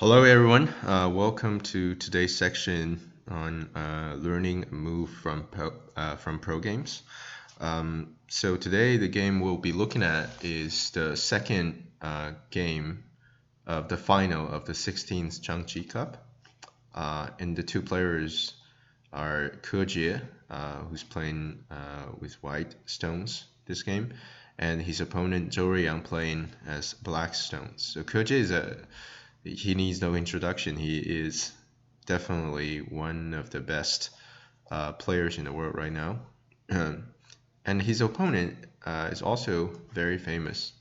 Hello, everyone. Welcome to today's section on learning a move from pro games. So today, the game we'll be looking at is the second game of the final of the 16th Chang Qi Cup. And the two players are KeJie, who's playing with white stones this game, and his opponent Zhou Ruiyang playing as black stones. So KeJie he needs no introduction. He is definitely one of the best players in the world right now. And his opponent is also very famous.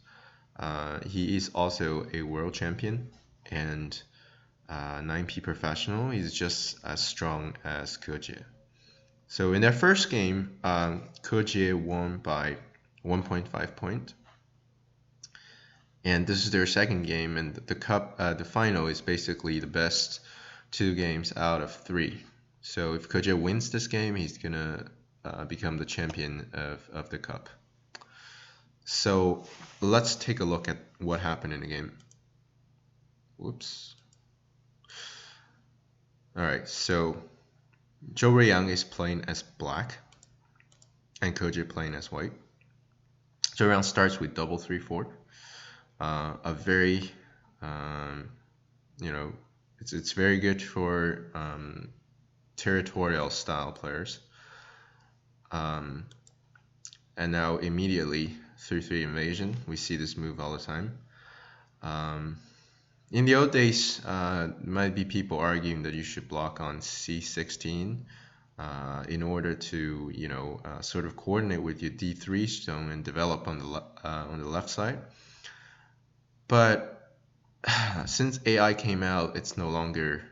He is also a world champion and 9P professional. He's just as strong as KeJie. So in their first game, KeJie won by 1.5 point. And this is their second game, and the final is basically the best two games out of three. So if KeJie wins this game, he's gonna become the champion of the cup. So let's take a look at what happened in the game. Whoops. All right, so Zhou Ruiyang is playing as black, and KeJie playing as white. Zhou Ruiyang starts with double 3-4. A very, it's very good for territorial style players. And now immediately 3-3 invasion. We see this move all the time. In the old days, might be people arguing that you should block on C16 in order to, sort of coordinate with your D3 stone and develop on the left side. But since AI came out, it's no longer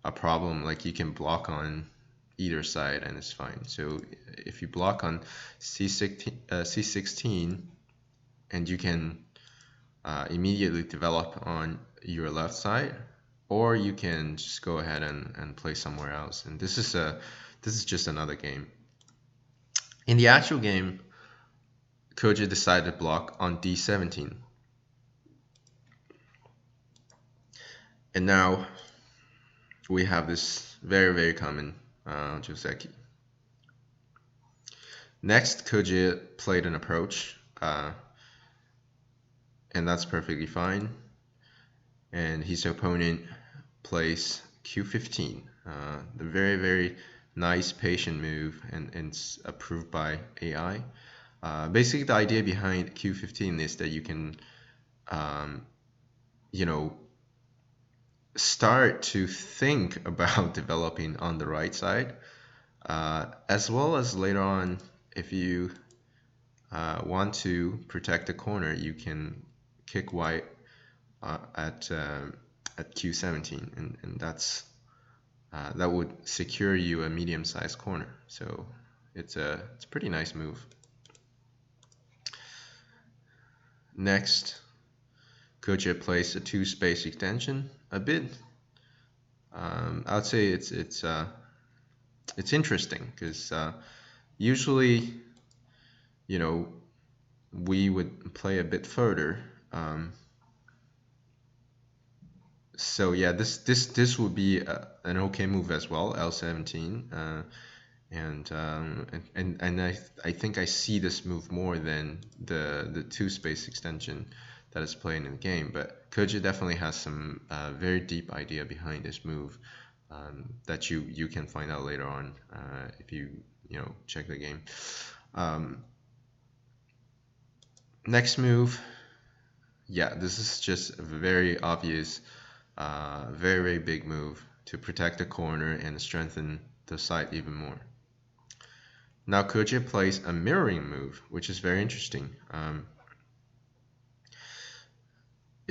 a problem. Like, you can block on either side and it's fine. So if you block on C16 and you can immediately develop on your left side, or you can just go ahead and play somewhere else. And this is just another game. In the actual game, KeJie decided to block on D17. And now we have this very, very common Joseki. Next, KeJie played an approach, and that's perfectly fine. And his opponent plays Q15, the very, very nice patient move, and it's approved by AI. Basically, the idea behind Q15 is that you can, start to think about developing on the right side, as well as later on, if you want to protect the corner, you can kick white at Q17, and that would secure you a medium-sized corner. So it's a pretty nice move. Next, KeJie plays a 2-space extension. A bit, I would say it's interesting because usually, we would play a bit further. So yeah, this would be an okay move as well, L17, and I think I see this move more than the 2-space extension that is playing in the game. But KeJie definitely has some very deep idea behind this move that you can find out later on if you check the game. Next move, yeah, this is just a very obvious, very, very big move to protect the corner and strengthen the side even more. Now KeJie plays a mirroring move, which is very interesting.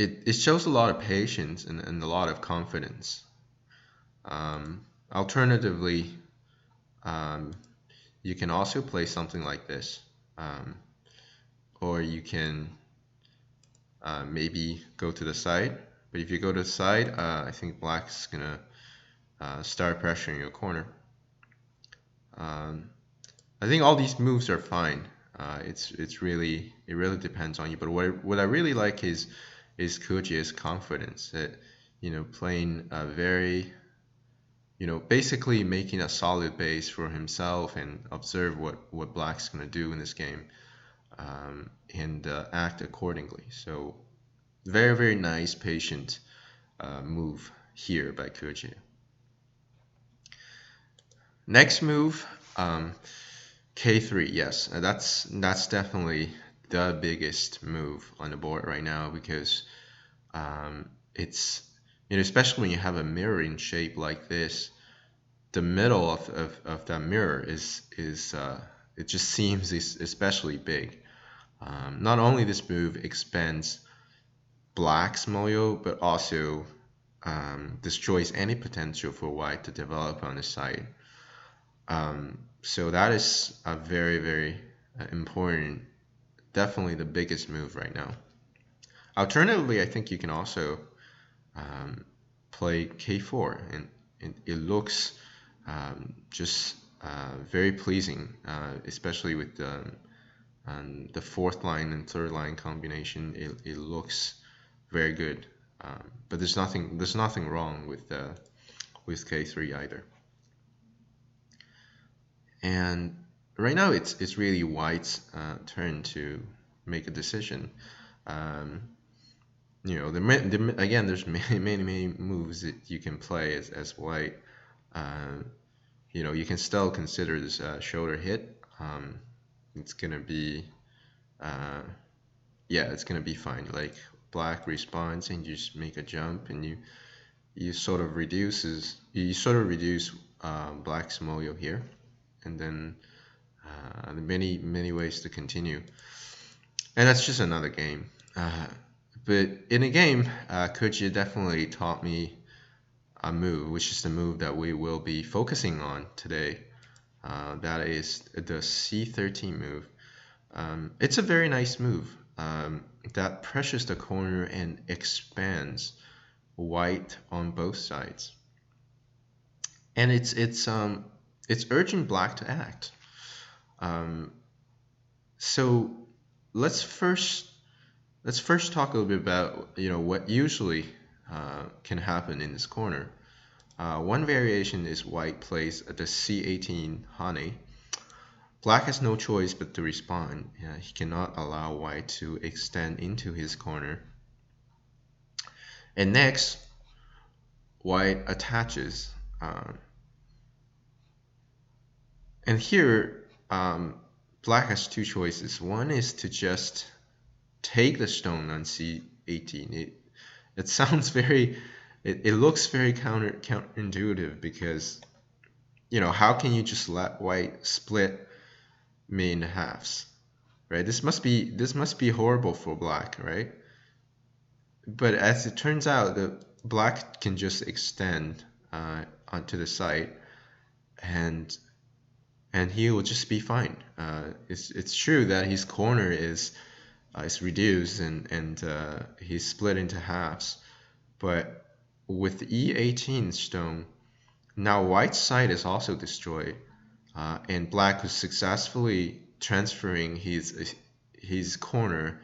It shows a lot of patience and a lot of confidence. Alternatively, you can also play something like this, or you can maybe go to the side. But if you go to the side, I think black's gonna start pressuring your corner. I think all these moves are fine. It really depends on you. But what I really like is KeJie's confidence. That playing a very, basically making a solid base for himself and observe what black's going to do in this game, and act accordingly. So very, very nice, patient move here by KeJie. Next move, K3. Yes, that's definitely the biggest move on the board right now, because it's, especially when you have a mirroring shape like this, the middle of that mirror is it just seems especially big. Not only this move expands black's moyo, but also destroys any potential for white to develop on the side. So that is a very, very important, definitely the biggest move right now. Alternatively, I think you can also play K4, and it looks just very pleasing, especially with the fourth line and third line combination. It looks very good, but there's nothing wrong with K3 either. And right now it's really white's turn to make a decision. Again, there's many moves that you can play as white. You can still consider this shoulder hit. It's gonna be it's gonna be fine. Like, black responds and you just make a jump, and you sort of reduce black's moyo here, and then many ways to continue. And that's just another game. But in a game, KeJie definitely taught me a move, which is the move that we will be focusing on today. That is the C13 move. It's a very nice move that pressures the corner and expands white on both sides. And it's urging black to act. So let's first talk a little bit about what usually can happen in this corner. One variation is white plays the C18 Hane. Black has no choice but to respond. He cannot allow white to extend into his corner. And next, white attaches. And here, black has two choices. One is to just take the stone on C18. It sounds it looks very counterintuitive, because how can you just let white split me in halves, right? This must be horrible for black, right? But as it turns out, the black can just extend onto the side, and he will just be fine. It's true that his corner is reduced and he's split into halves, but with E18 stone, now white's side is also destroyed, and black was successfully transferring his corner,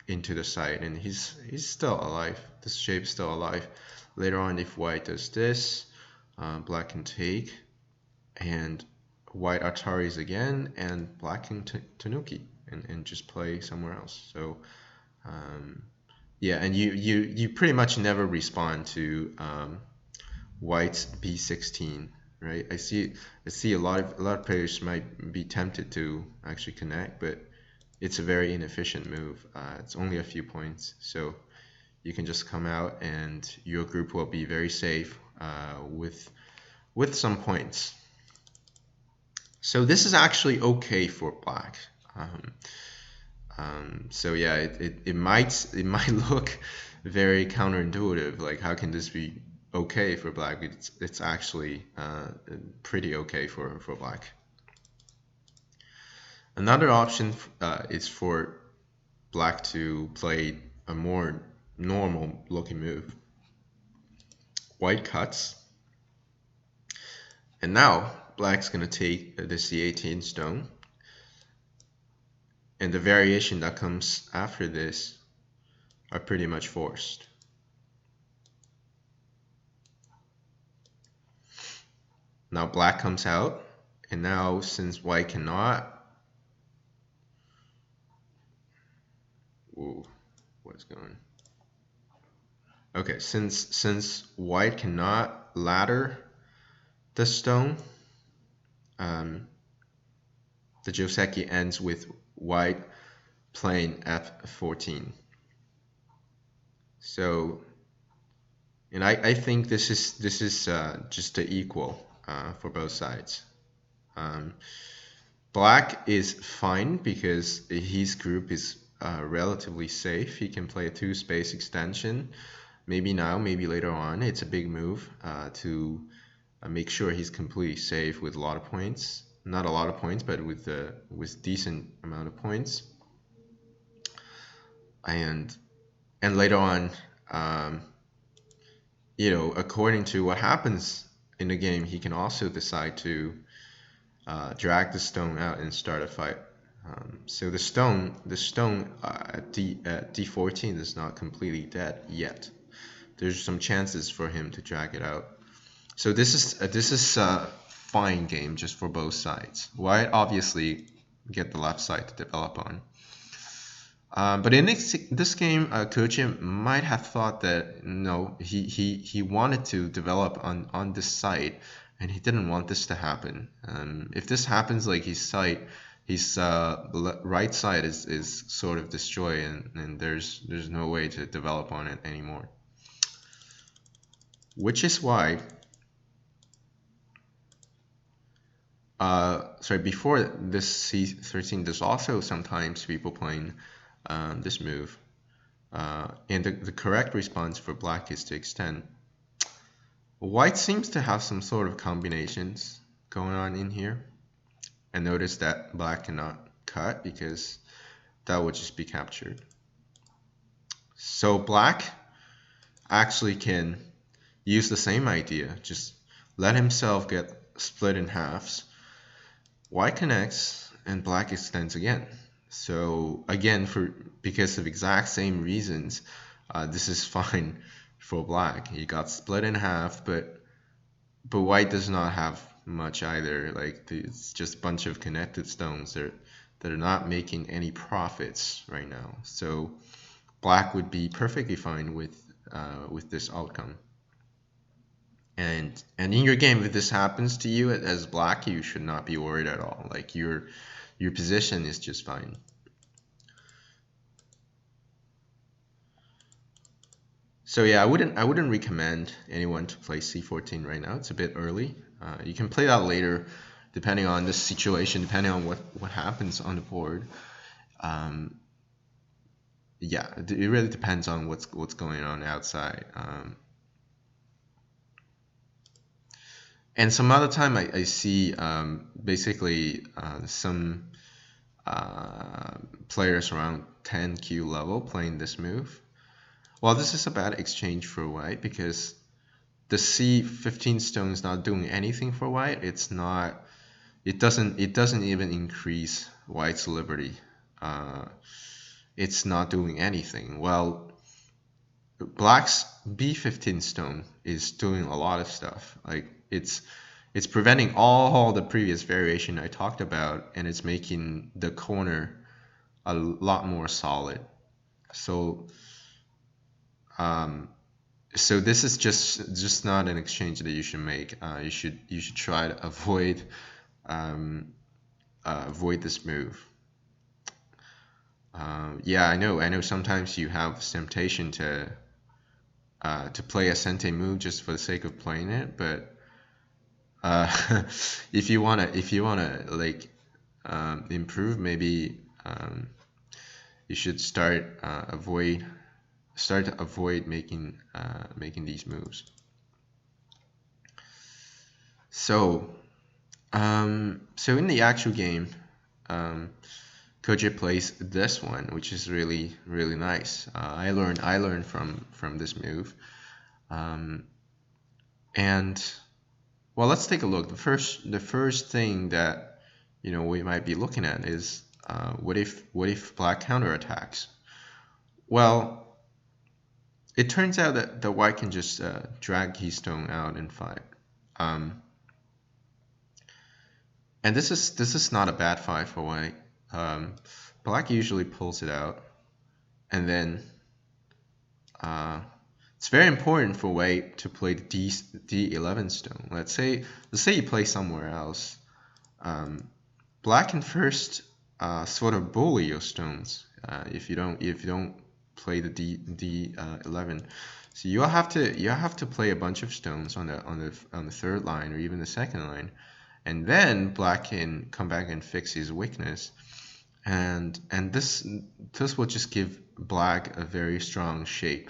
into the side, and he's still alive. This shape's still alive. Later on, if white does this, black can take, and white Ataris again, and black can Tanuki and just play somewhere else. So and you pretty much never respond to white's B16, right? I see a lot of players might be tempted to actually connect, but it's a very inefficient move. It's only a few points, so you can just come out and your group will be very safe with some points. So this is actually okay for black. So yeah, it might look very counterintuitive. Like, how can this be okay for black? It's actually pretty okay for black. Another option is for black to play a more normal looking move. White cuts, and now black's gonna take the C18 stone, and the variation that comes after this are pretty much forced. Now black comes out, and now since white cannot, whoa, what's going? Okay, since white cannot ladder the stone, the Joseki ends with white playing f14. So, and I think this is just the equal for both sides. Black is fine because his group is relatively safe. He can play a 2-space extension. Maybe now, maybe later on. It's a big move to make sure he's completely safe with a lot of points. Not a lot of points, but with decent amount of points. And later on, according to what happens in the game, he can also decide to drag the stone out and start a fight. So the stone at d14 is not completely dead yet. There's some chances for him to drag it out. So this is a fine game just for both sides. White obviously get the left side to develop on. But in this game, KeJie might have thought that no, he wanted to develop on this side, and he didn't want this to happen. If this happens, like his right side is sort of destroyed, and there's no way to develop on it anymore. Which is why, before this C13, there's also sometimes people playing this move, and the correct response for black is to extend. White seems to have some sort of combinations going on in here, and notice that black cannot cut because that would just be captured. So black actually can use the same idea, just let himself get split in halves. White connects and black extends again. So again, because of exact same reasons, this is fine for black. He got split in half, but white does not have much either. Like it's just a bunch of connected stones that are not making any profits right now. So black would be perfectly fine with this outcome. And in your game, if this happens to you as black, you should not be worried at all. Like your position is just fine. So yeah, I wouldn't recommend anyone to play c14 right now. It's a bit early. You can play that later, depending on the situation, depending on what happens on the board. Yeah, it really depends on what's going on outside. And some other time I see basically some players around 10Q level playing this move. Well, this is a bad exchange for white because the C15 stone is not doing anything for white. It doesn't even increase white's liberty. It's not doing anything. Well, black's B15 stone is doing a lot of stuff. Like it's preventing all the previous variation I talked about, and it's making the corner a lot more solid. So so this is just not an exchange that you should make. You should try to avoid this move. Yeah, I know. Sometimes you have temptation to play a sente move just for the sake of playing it, but if you wanna like improve, maybe you should start to avoid making these moves. So in the actual game, KeJie plays this one, which is really nice. I learned from this move, and well, let's take a look. The first thing that we might be looking at is what if black counterattacks? Well, it turns out that the white can just drag his stone out and fight. Um, and this is not a bad fight for white. Um, Black usually pulls it out, and then uh, it's very important for white to play the D11 stone. Let's say you play somewhere else. Um, Black can first sort of bully your stones if you don't play the D11. So you have to play a bunch of stones on the third line or even the second line, and then Black can come back and fix his weakness, and this will just give Black a very strong shape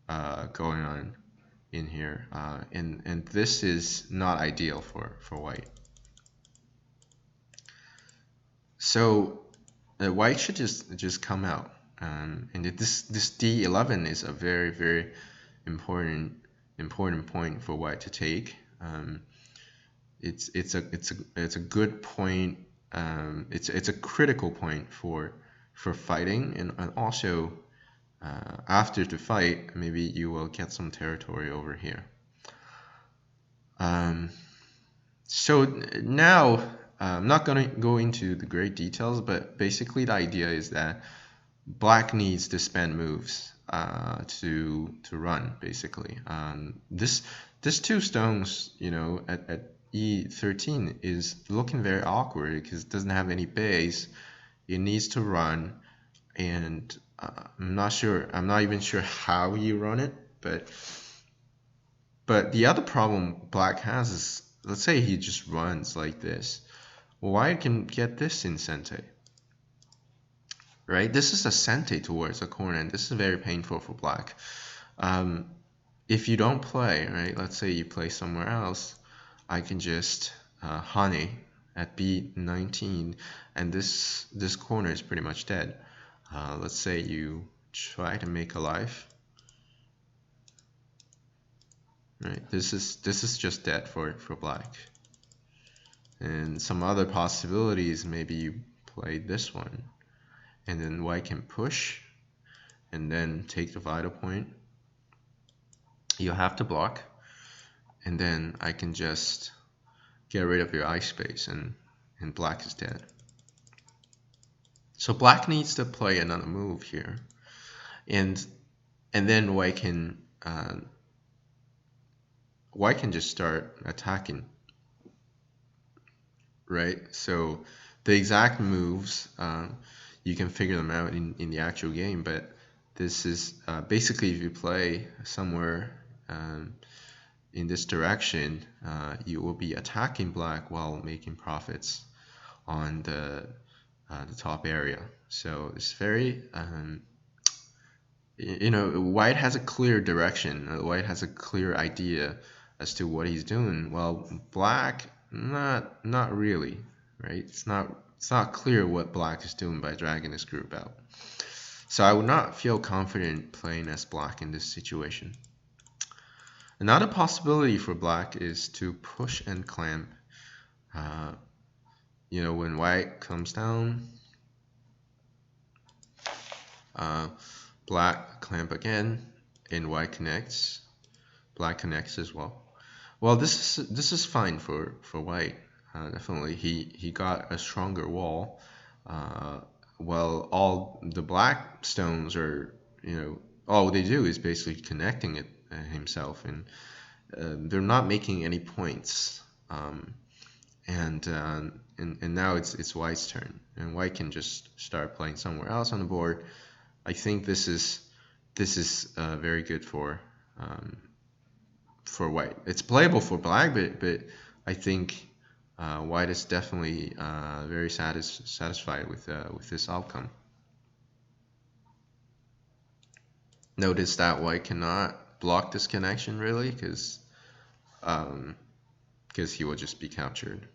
going on in here, and this is not ideal for white. So white should just come out, and this D11 is a very very important point for white to take. It's a good point. It's a critical point for fighting, and also after the fight, maybe you will get some territory over here. So now I'm not going to go into the great details, but basically the idea is that Black needs to spend moves to run, basically. This two stones, at E13 is looking very awkward because it doesn't have any base. It needs to run, and I'm not even sure how you run it, but the other problem Black has is, let's say he just runs like this. Well, White can get this in Sente, right? This is a Sente towards a corner, and this is very painful for Black. If you don't play, right, let's say you play somewhere else, I can just honey at B19, and this corner is pretty much dead. Let's say you try to make a life. Right, this is just dead for Black. And some other possibilities, maybe you play this one, and then White can push and then take the vital point. You have to block, and then I can just get rid of your ice space, and Black is dead. So Black needs to play another move here, and then White can just start attacking, right? So the exact moves, you can figure them out in the actual game, but this is basically, if you play somewhere in this direction, you will be attacking Black while making profits on the top area. So it's very White has a clear direction. White has a clear idea as to what he's doing. Well, Black, not really, right? It's not clear what Black is doing by dragging this group out. So I would not feel confident playing as Black in this situation. Another possibility for Black is to push and clamp. When White comes down, Black clamp again, and White connects. Black connects as well. Well, this is fine for White. Definitely, he got a stronger wall. Well, all the Black stones are, all they do is basically connecting it himself, and they're not making any points. And now it's White's turn, and White can just start playing somewhere else on the board. I think this is very good for White. It's playable for Black, but I think White is definitely very satisfied with this outcome. Notice that White cannot block this connection really, because he will just be captured.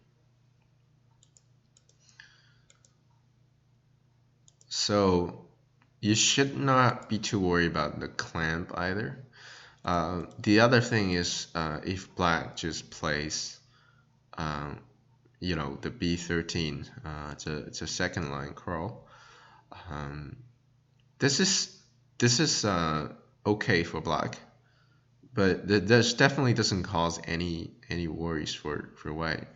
So you should not be too worried about the clamp either. The other thing is, if Black just plays the B13, it's a second line crawl. This is okay for black, but this definitely doesn't cause any worries for white.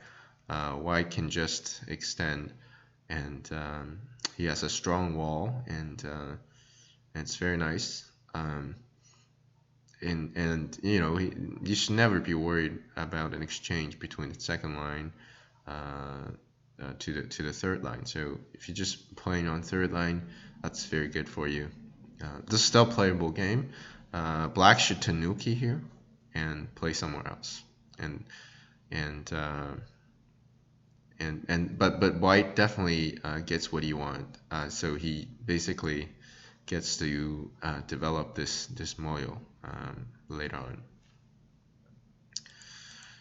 White can just extend, and he has a strong wall, and it's very nice. And you know, you should never be worried about an exchange between the second line to the third line. So if you're just playing on third line, that's very good for you. This is still a playable game. Black should Tanuki here and play somewhere else. And and uh, but white definitely gets what he want. So he basically gets to develop this moyo later on.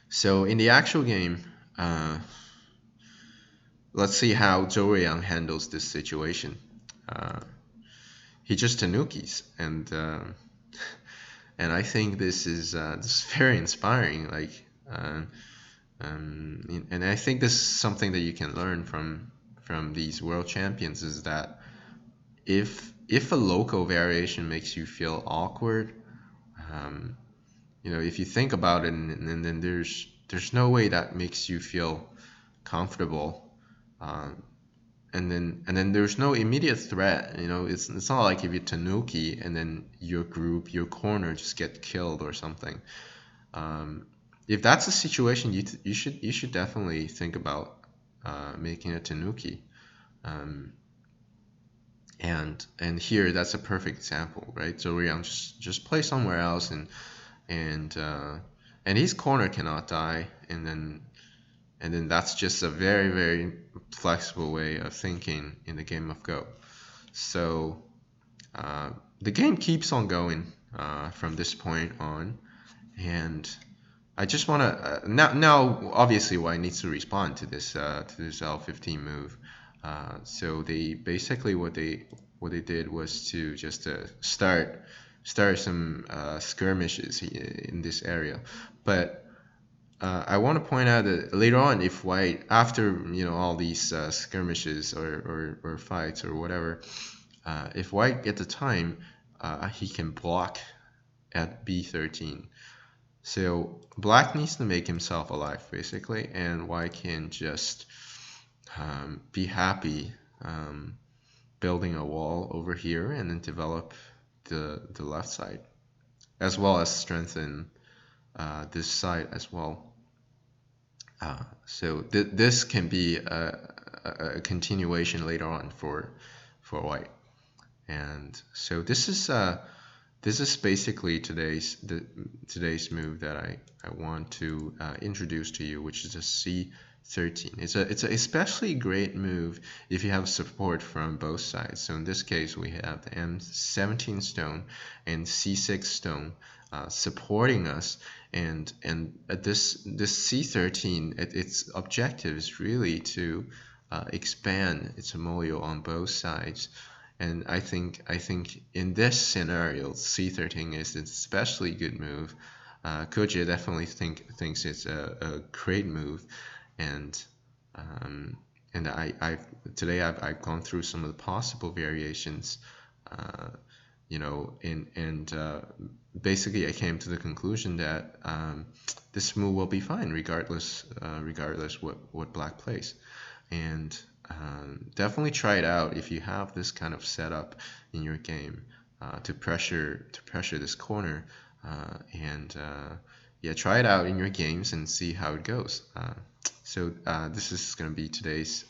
So in the actual game, let's see how Zhou Ruiyang handles this situation. Uh, he just tanukis, and I think this is very inspiring. Uh, and I think this is something that you can learn from these world champions is that if a local variation makes you feel awkward, um, you know, if you think about it, and then there's no way that makes you feel comfortable, um, and then there's no immediate threat. You know, it's not like if you tanuki and then your group, your corner just get killed or something. Um, if that's a situation, you should definitely think about making a tanuki. Um, and here that's a perfect example, right? So Riang just play somewhere else, and and his corner cannot die, and then that's just a very very flexible way of thinking in the game of Go. So the game keeps on going from this point on, and I just want to now obviously White needs to respond to this L15 move. So they basically what they did was to just start some skirmishes in this area. But I want to point out that later on, if White, after all these skirmishes or fights or whatever, if White get the time, he can block at B13. So Black needs to make himself alive basically, and White can just be happy building a wall over here and then develop the left side, as well as strengthen this side as well. So this can be a continuation later on for White, and so this is basically today's move that I want to introduce to you, which is a C13. It's a especially great move if you have support from both sides. So in this case, we have the M17 stone and C6 stone supporting us, and this C13, its objective is really to expand its moyo on both sides. And I think in this scenario, C13 is an especially good move. KeJie definitely thinks it's a great move, and I've gone through some of the possible variations, and basically I came to the conclusion that this move will be fine regardless what Black plays, and definitely try it out if you have this kind of setup in your game to pressure this corner, and yeah, try it out in your games and see how it goes. So this is going to be today's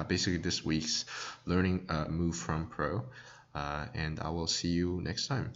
basically this week's learning move from pro, and I will see you next time.